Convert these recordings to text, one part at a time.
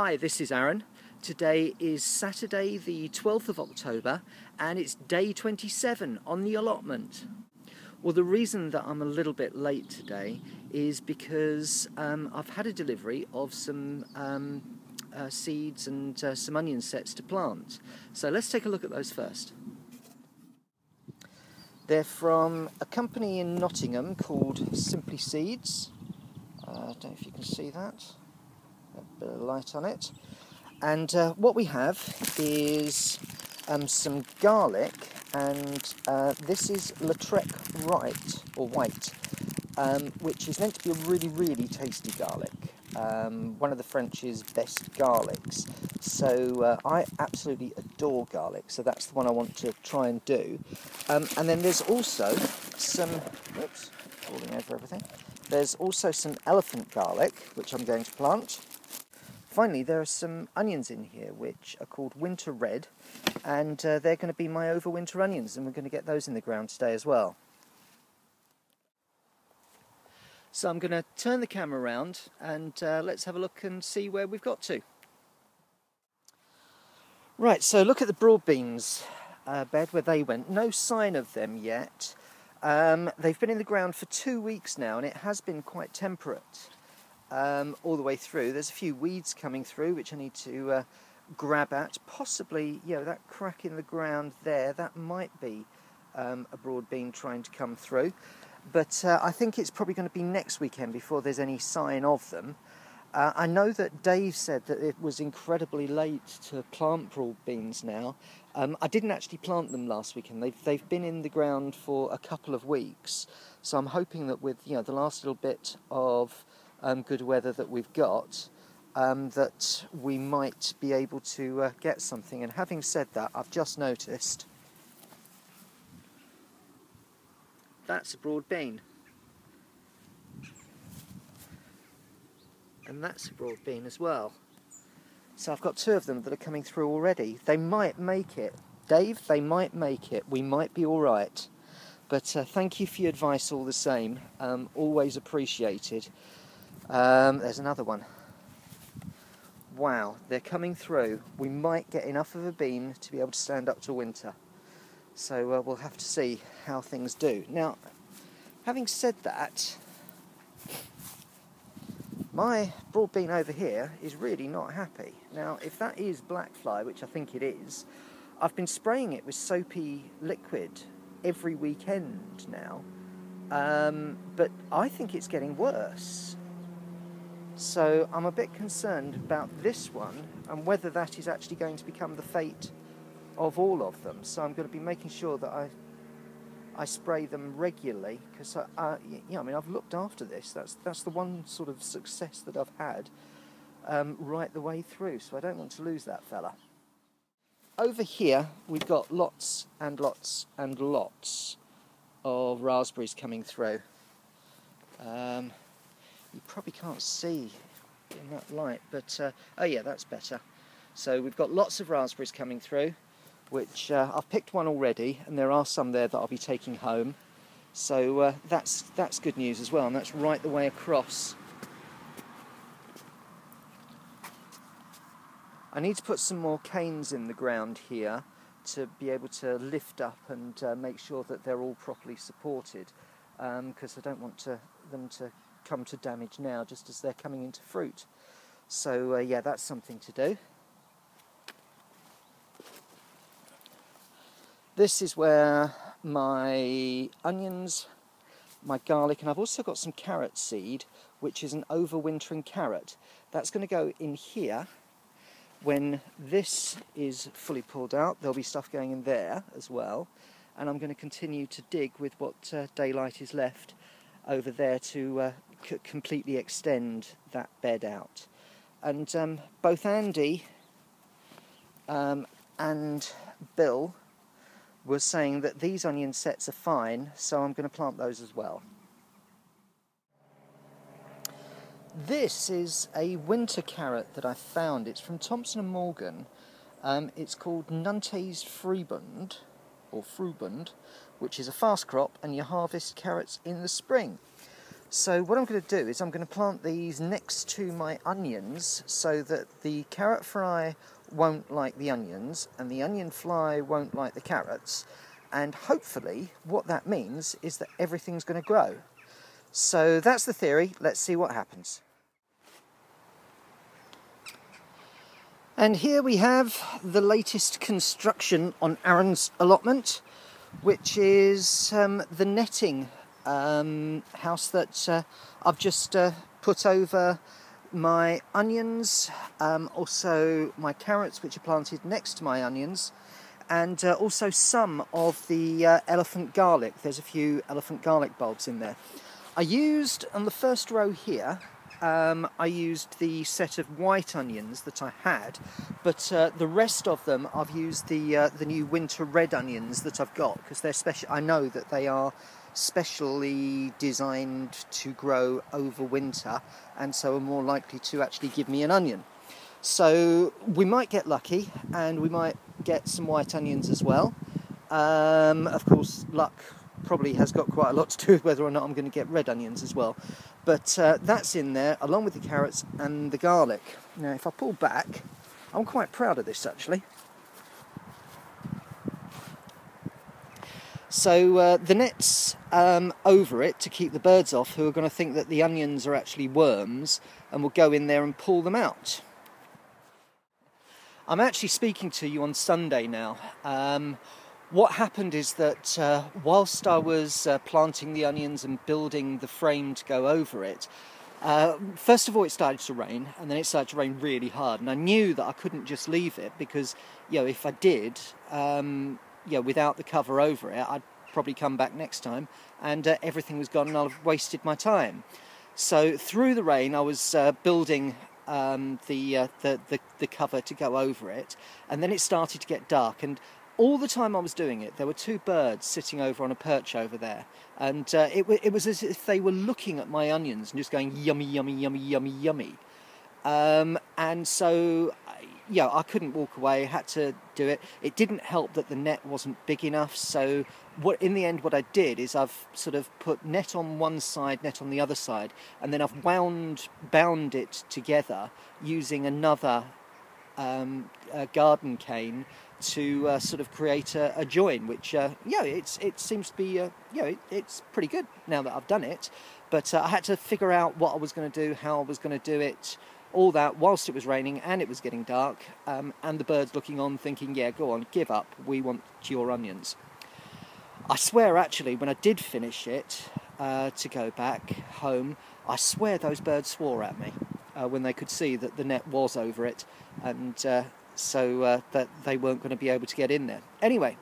Hi, this is Aaron. Today is Saturday the 12th of October and it's day 27 on the allotment. Well, the reason that I'm a little bit late today is because I've had a delivery of some seeds and some onion sets to plant. So let's take a look at those first. They're from a company in Nottingham called Simply Seeds. I don't know if you can see that. A bit of light on it. And what we have is some garlic, and this is Lautrec White, which is meant to be a really, really tasty garlic. One of the French's best garlics. So I absolutely adore garlic, so that's the one I want to try and do. And then there's also some, oops, falling over everything. There's also some elephant garlic, which I'm going to plant. Finally, there are some onions in here which are called winter red, and they're going to be my overwinter onions, and we're going to get those in the ground today as well. So I'm going to turn the camera around and let's have a look and see where we've got to. Right, so look at the broad beans bed where they went. No sign of them yet. They've been in the ground for 2 weeks now, and it has been quite temperate all the way through. There's a few weeds coming through which I need to grab at. Possibly, you know, that crack in the ground there, that might be a broad bean trying to come through. But I think it's probably going to be next weekend before there's any sign of them. I know that Dave said that it was incredibly late to plant broad beans now. I didn't actually plant them last weekend. They've been in the ground for a couple of weeks. So I'm hoping that with, you know, the last little bit of good weather that we've got, that we might be able to get something. And having said that, I've just noticed that's a broad bean. And that's a broad bean as well. So I've got two of them that are coming through already. They might make it. Dave, they might make it. We might be all right. But thank you for your advice all the same. Always appreciated. There's another one. Wow, they're coming through. We might get enough of a bean to be able to stand up to winter. So we'll have to see how things do. Now, having said that, my broad bean over here is really not happy. Now, if that is black fly, which I think it is, I've been spraying it with soapy liquid every weekend now, but I think it's getting worse. So I'm a bit concerned about this one and whether that is actually going to become the fate of all of them. So I'm going to be making sure that I spray them regularly, because I mean, I've looked after this. That's the one sort of success that I've had right the way through. So I don't want to lose that fella. Over here we've got lots and lots and lots of raspberries coming through. You probably can't see in that light, but oh yeah, that's better. So we've got lots of raspberries coming through, which I've picked one already, and there are some there that I'll be taking home. So that's good news as well, and that's right the way across. I need to put some more canes in the ground here to be able to lift up and make sure that they're all properly supported, because I don't want them to come to damage now just as they're coming into fruit. So yeah, that's something to do. This is where my onions, my garlic, and I've also got some carrot seed, which is an overwintering carrot. That's going to go in here. When this is fully pulled out, there'll be stuff going in there as well. And I'm going to continue to dig with what daylight is left over there to completely extend that bed out. And both Andy and Bill was saying that these onion sets are fine, so I'm going to plant those as well. This is a winter carrot that I found. It's from Thompson & Morgan. It's called Nantes Frubund, which is a fast crop, and you harvest carrots in the spring. So what I'm going to do is I'm going to plant these next to my onions so that the carrot fly won't like the onions and the onion fly won't like the carrots, and hopefully what that means is that everything's going to grow. So that's the theory. Let's see what happens. And here we have the latest construction on Aaron's allotment, which is the netting house that I've just put over my onions, also my carrots, which are planted next to my onions, and also some of the elephant garlic. There's a few elephant garlic bulbs in there. I used, on the first row here, I used the set of white onions that I had, but the rest of them I've used the new winter red onions that I've got, because they're special. I know that they are specially designed to grow over winter, and so are more likely to actually give me an onion. So we might get lucky, and we might get some white onions as well. Of course, luck probably has got quite a lot to do with whether or not I'm going to get red onions as well. But that's in there, along with the carrots and the garlic. Now, if I pull back, I'm quite proud of this, actually. So the net's over it to keep the birds off, who are going to think that the onions are actually worms and will go in there and pull them out. I'm actually speaking to you on Sunday now. What happened is that whilst I was planting the onions and building the frame to go over it, first of all it started to rain, and then it started to rain really hard, and I knew that I couldn't just leave it, because if I did, without the cover over it, I'd probably come back next time and everything was gone and I'd have wasted my time. So through the rain I was building the cover to go over it, and then it started to get dark, and all the time I was doing it, there were two birds sitting over on a perch over there, and it was as if they were looking at my onions and just going yummy, yummy, yummy, yummy, yummy. And so, I couldn't walk away, had to do it. It didn't help that the net wasn't big enough, so in the end what I did is I've sort of put net on one side, net on the other side, and then I've bound it together using another garden cane to sort of create a join, which it seems to be it's pretty good now that I've done it. But I had to figure out what I was going to do, how I was going to do it, all that whilst it was raining and it was getting dark, and the birds looking on thinking, yeah, go on, give up, we want your onions. I swear, actually, when I did finish it to go back home, I swear those birds swore at me when they could see that the net was over it, and so that they weren't going to be able to get in there. Anyway,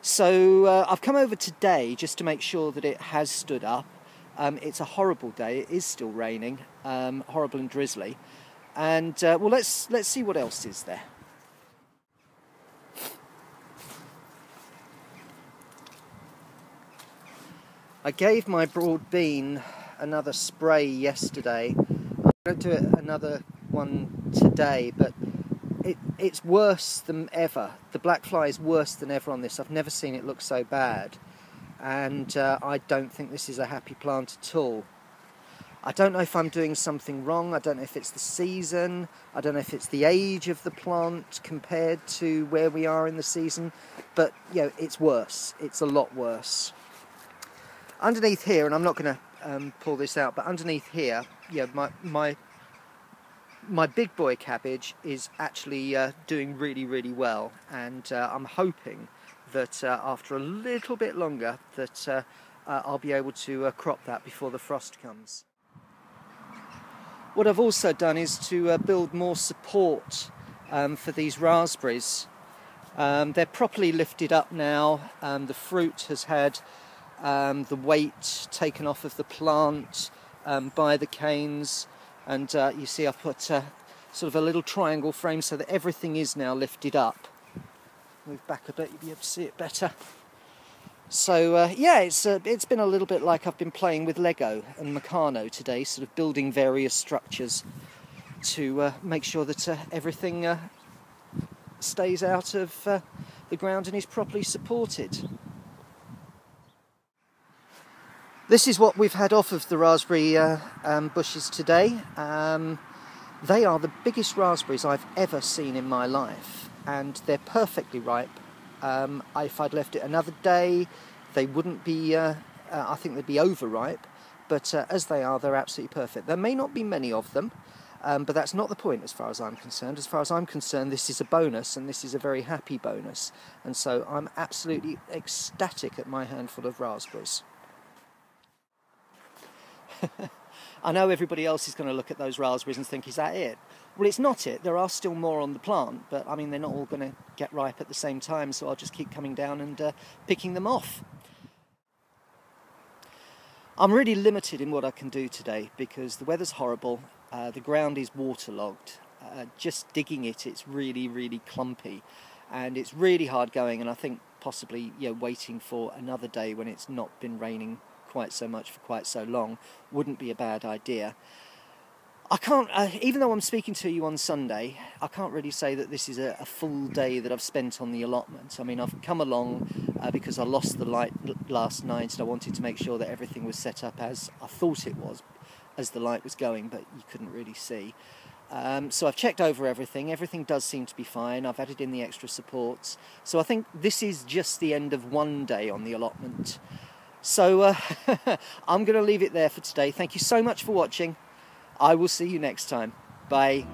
so I've come over today just to make sure that it has stood up. It's a horrible day. It is still raining, horrible and drizzly. And well, let's see what else is there. I gave my broad bean another spray yesterday. I'm going to do it another one today, but it's worse than ever. The black fly is worse than ever on this. I've never seen it look so bad, and I don't think this is a happy plant at all. I don't know if I'm doing something wrong. I don't know if it's the season. I don't know if it's the age of the plant compared to where we are in the season, but it's worse. It's a lot worse. Underneath here, and I'm not going to pull this out, but underneath here, my big boy cabbage is actually doing really, really well, and I'm hoping that after a little bit longer that I'll be able to crop that before the frost comes. What I've also done is to build more support for these raspberries. They're properly lifted up now. The fruit has had the weight taken off of the plant by the canes. And you see I've put sort of a little triangle frame so that everything is now lifted up. Move back a bit, you'll be able to see it better. So yeah, it's been a little bit like I've been playing with Lego and Meccano today, sort of building various structures to make sure that everything stays out of the ground and is properly supported. This is what we've had off of the raspberry bushes today. They are the biggest raspberries I've ever seen in my life, and they're perfectly ripe. If I'd left it another day, they wouldn't be, I think they'd be overripe, but as they are, they're absolutely perfect. There may not be many of them, but that's not the point as far as I'm concerned. As far as I'm concerned, this is a bonus, and this is a very happy bonus, and so I'm absolutely ecstatic at my handful of raspberries. I know everybody else is going to look at those raspberries and think, is that it? Well, it's not it. There are still more on the plant, but I mean, they're not all going to get ripe at the same time, so I'll just keep coming down and picking them off. I'm really limited in what I can do today because the weather's horrible, the ground is waterlogged. Just digging it, it's really, really clumpy, and it's really hard going, and I think possibly waiting for another day when it's not been raining quite so much for quite so long wouldn't be a bad idea. I can't, even though I'm speaking to you on Sunday, I can't really say that this is a full day that I've spent on the allotment. I mean, I've come along because I lost the light last night and I wanted to make sure that everything was set up as I thought it was, as the light was going, but you couldn't really see. So I've checked over everything. Everything does seem to be fine. I've added in the extra supports. So I think this is just the end of one day on the allotment. So I'm going to leave it there for today. Thank you so much for watching. I will see you next time. Bye.